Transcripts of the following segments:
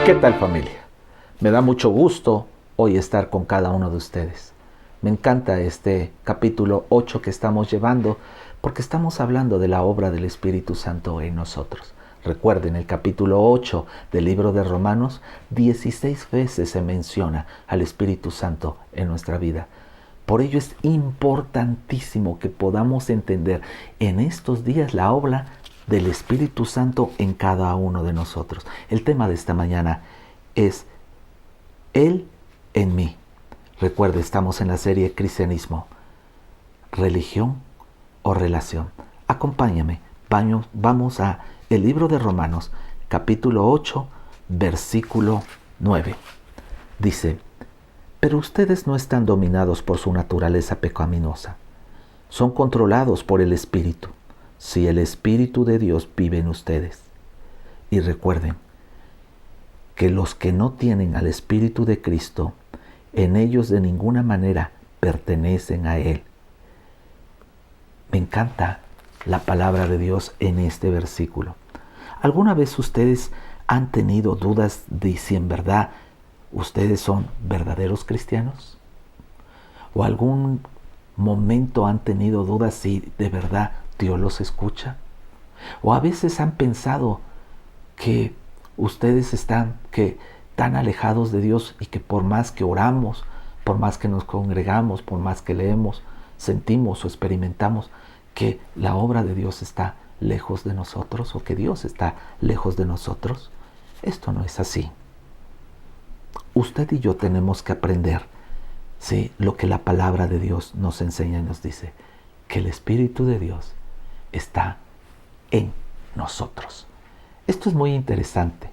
¿Qué tal, familia? Me da mucho gusto hoy estar con cada uno de ustedes. Me encanta este capítulo 8 que estamos llevando porque estamos hablando de la obra del Espíritu Santo en nosotros. Recuerden, el capítulo 8 del libro de Romanos, 16 veces se menciona al Espíritu Santo en nuestra vida. Por ello es importantísimo que podamos entender en estos días la obra del Espíritu Santo en cada uno de nosotros. El tema de esta mañana es Él en mí. Recuerde, estamos en la serie Cristianismo, religión o relación. Acompáñame, vamos a el libro de Romanos, capítulo 8, versículo 9. Dice: pero ustedes no están dominados por su naturaleza pecaminosa. Son controlados por el Espíritu, si el Espíritu de Dios vive en ustedes. Y recuerden que los que no tienen al Espíritu de Cristo, en ellos de ninguna manera pertenecen a Él. Me encanta la palabra de Dios en este versículo. ¿Alguna vez ustedes han tenido dudas de si en verdad ustedes son verdaderos cristianos? ¿O algún momento han tenido dudas si de verdad Dios los escucha? ¿O a veces han pensado que ustedes están tan alejados de Dios y que por más que oramos, por más que nos congregamos, por más que leemos, sentimos o experimentamos que la obra de Dios está lejos de nosotros o que Dios está lejos de nosotros? Esto no es así. Usted y yo tenemos que aprender, ¿sí?, lo que la palabra de Dios nos enseña y nos dice, que el Espíritu de Dios está en nosotros. Esto es muy interesante.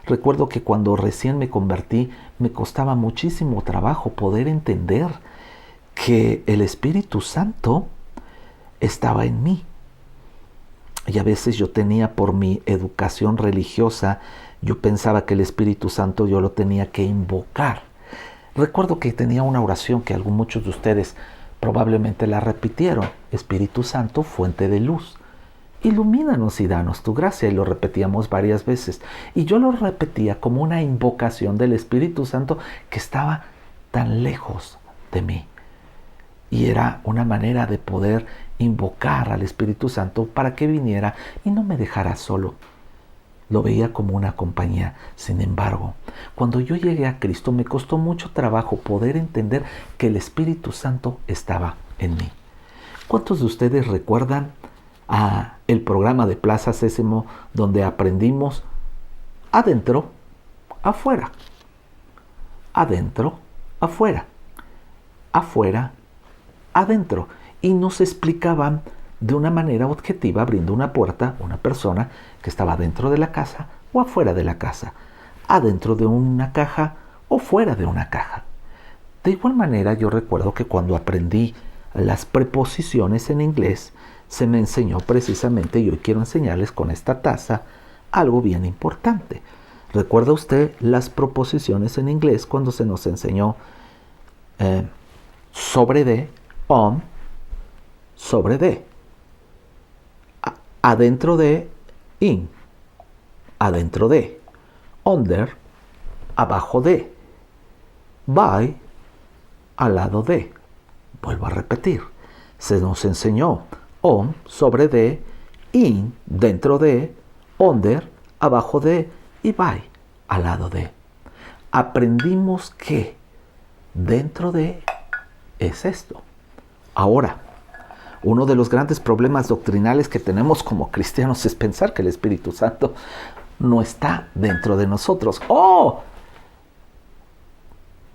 Recuerdo que cuando recién me convertí, me costaba muchísimo trabajo poder entender que el Espíritu Santo estaba en mí. Y a veces yo tenía, por mi educación religiosa, yo pensaba que el Espíritu Santo yo lo tenía que invocar. Recuerdo que tenía una oración que muchos de ustedes probablemente la repitieron. Espíritu Santo, fuente de luz, ilumínanos y danos tu gracia. Y lo repetíamos varias veces. Y yo lo repetía como una invocación del Espíritu Santo que estaba tan lejos de mí. Y era una manera de poder invocar al Espíritu Santo para que viniera y no me dejara solo. Lo veía como una compañía. Sin embargo, cuando yo llegué a Cristo, me costó mucho trabajo poder entender que el Espíritu Santo estaba en mí. ¿Cuántos de ustedes recuerdan el programa de Plaza Sésamo donde aprendimos adentro, afuera, adentro, afuera, afuera, adentro? Y nos explicaban de una manera objetiva, abriendo una puerta, una persona que estaba dentro de la casa o afuera de la casa, adentro de una caja o fuera de una caja. De igual manera, yo recuerdo que cuando aprendí las preposiciones en inglés, se me enseñó precisamente, y hoy quiero enseñarles con esta taza, algo bien importante. ¿Recuerda usted las proposiciones en inglés cuando se nos enseñó sobre de, on, sobre de, adentro de, in, adentro de, under, abajo de, by, al lado de? Vuelvo a repetir, se nos enseñó on, sobre de, in, dentro de, under, abajo de, y by, al lado de. Aprendimos que dentro de es esto. Ahora, uno de los grandes problemas doctrinales que tenemos como cristianos es pensar que el Espíritu Santo no está dentro de nosotros. ¡Oh!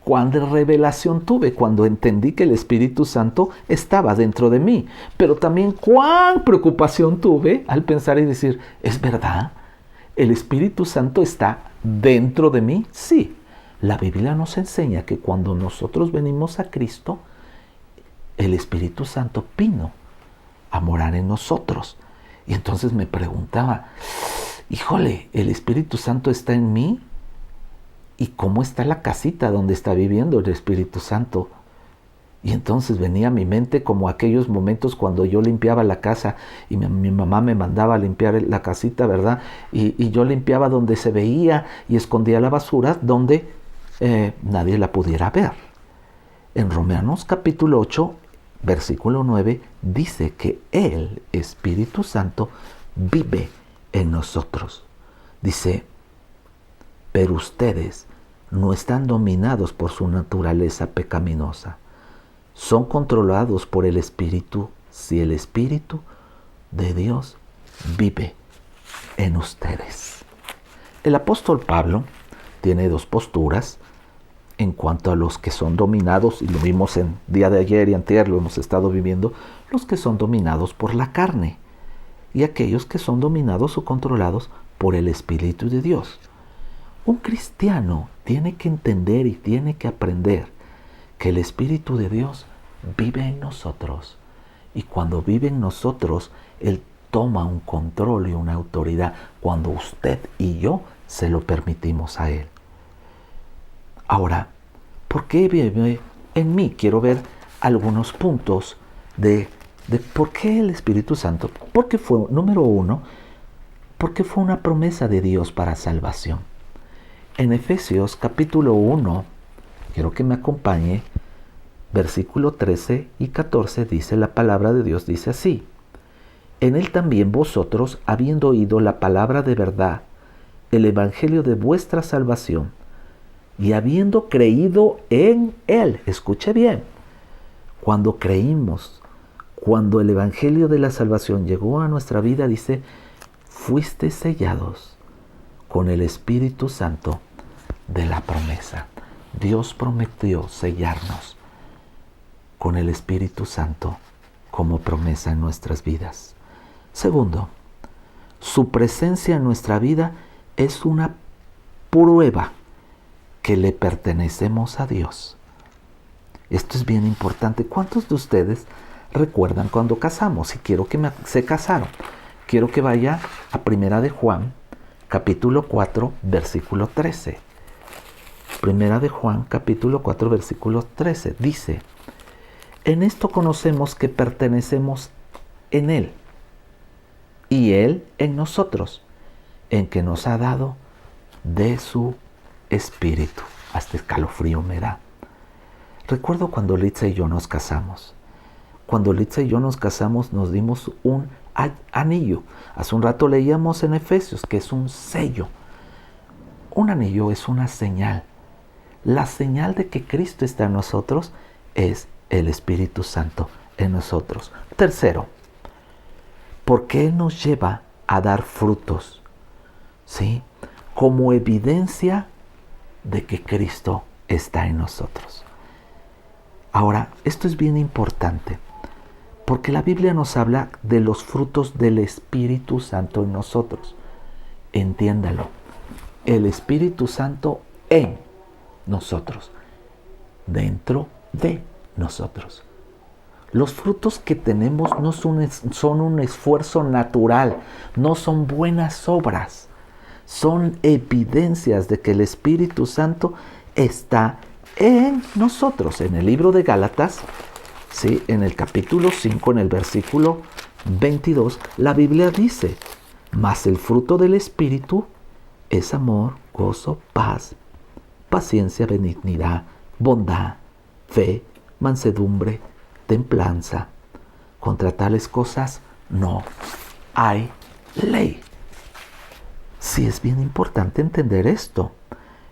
¡Cuán revelación tuve cuando entendí que el Espíritu Santo estaba dentro de mí! Pero también cuán preocupación tuve al pensar y decir, ¿es verdad? ¿El Espíritu Santo está dentro de mí? Sí. La Biblia nos enseña que cuando nosotros venimos a Cristo, el Espíritu Santo vino a morar en nosotros. Y entonces me preguntaba, híjole, ¿el Espíritu Santo está en mí? ¿Y cómo está la casita donde está viviendo el Espíritu Santo? Y entonces venía a mi mente como aquellos momentos cuando yo limpiaba la casa y mi mamá me mandaba a limpiar la casita, ¿verdad? Y yo limpiaba donde se veía y escondía la basura donde nadie la pudiera ver. En Romanos capítulo 8, versículo 9, dice que el Espíritu Santo vive en nosotros. Dice, pero ustedes no están dominados por su naturaleza pecaminosa. Son controlados por el Espíritu si el Espíritu de Dios vive en ustedes. El apóstol Pablo tiene dos posturas en cuanto a los que son dominados, y lo vimos en día de ayer y antier, lo hemos estado viviendo, los que son dominados por la carne y aquellos que son dominados o controlados por el Espíritu de Dios. Un cristiano tiene que entender y tiene que aprender que el Espíritu de Dios vive en nosotros. Y cuando vive en nosotros, Él toma un control y una autoridad cuando usted y yo se lo permitimos a Él. Ahora, ¿por qué vive en mí? Quiero ver algunos puntos de por qué el Espíritu Santo. Porque fue, número uno, porque fue una promesa de Dios para salvación. En Efesios capítulo 1, quiero que me acompañe, versículo 13 y 14 dice la palabra de Dios, dice así: en Él también vosotros, habiendo oído la palabra de verdad, el evangelio de vuestra salvación, y habiendo creído en Él, escuche bien, cuando creímos, cuando el evangelio de la salvación llegó a nuestra vida, dice, fuiste sellados con el Espíritu Santo de la promesa. Dios prometió sellarnos con el Espíritu Santo como promesa en nuestras vidas. Segundo, su presencia en nuestra vida es una prueba que le pertenecemos a Dios. Esto es bien importante. ¿Cuántos de ustedes recuerdan cuando casamos? Y quiero que se casaron. Quiero que vaya a Primera de Juan, capítulo 4, versículo 13. Primera de Juan, capítulo 4, versículo 13. Dice, en esto conocemos que pertenecemos en Él y Él en nosotros, en que nos ha dado de su Espíritu. Hasta escalofrío me da. Recuerdo cuando Litza y yo nos casamos. Cuando Litza y yo nos casamos nos dimos un anillo. Hace un rato leíamos en Efesios que es un sello. Un anillo es una señal. La señal de que Cristo está en nosotros es el Espíritu Santo en nosotros. Tercero, porque Él nos lleva a dar frutos, ¿sí? Como evidencia de que Cristo está en nosotros. Ahora, esto es bien importante, porque la Biblia nos habla de los frutos del Espíritu Santo en nosotros. Entiéndalo, el Espíritu Santo en nosotros, dentro de nosotros. Los frutos que tenemos no son un esfuerzo natural, no son buenas obras, son evidencias de que el Espíritu Santo está en nosotros. En el libro de Gálatas, ¿sí? En el capítulo 5, en el versículo 22, la Biblia dice, mas el fruto del Espíritu es amor, gozo, paz, paciencia, benignidad, bondad, fe, mansedumbre, templanza. Contra tales cosas no hay ley. Sí, es bien importante entender esto.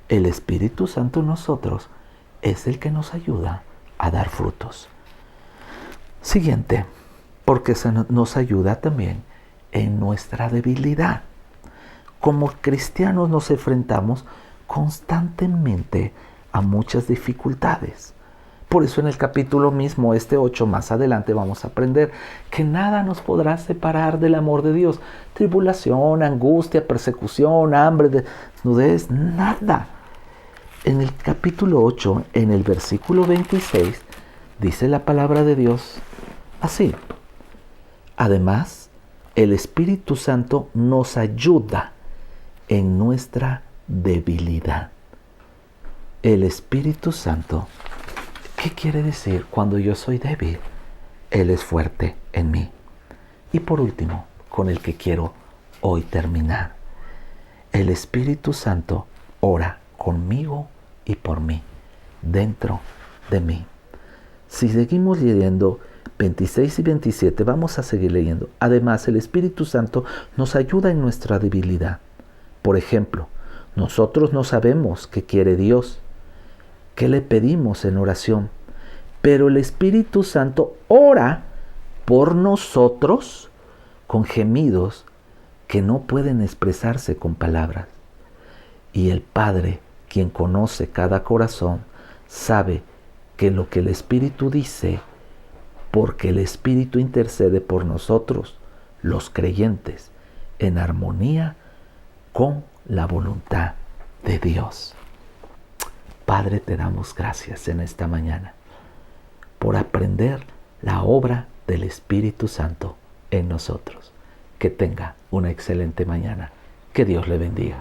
El Espíritu Santo en nosotros es el que nos ayuda a dar frutos. Siguiente, porque nos ayuda también en nuestra debilidad. Como cristianos nos enfrentamos constantemente a muchas dificultades. Por eso en el capítulo mismo, 8, más adelante vamos a aprender que nada nos podrá separar del amor de Dios. Tribulación, angustia, persecución, hambre, desnudez, nada. En el capítulo 8, en el versículo 26, dice la palabra de Dios así. Además, el Espíritu Santo nos ayuda en nuestra debilidad. El Espíritu Santo ¿Qué quiere decir cuando yo soy débil? Él es fuerte en mí. Y por último, con el que quiero hoy terminar. El Espíritu Santo ora conmigo y por mí, dentro de mí. Si seguimos leyendo 26 y 27, vamos a seguir leyendo. Además, el Espíritu Santo nos ayuda en nuestra debilidad. Por ejemplo, nosotros no sabemos qué quiere Dios, qué le pedimos en oración, pero el Espíritu Santo ora por nosotros con gemidos que no pueden expresarse con palabras. Y el Padre, quien conoce cada corazón, sabe que lo que el Espíritu dice, porque el Espíritu intercede por nosotros, los creyentes, en armonía con la voluntad de Dios. Padre, te damos gracias en esta mañana por aprender la obra del Espíritu Santo en nosotros. Que tenga una excelente mañana. Que Dios le bendiga.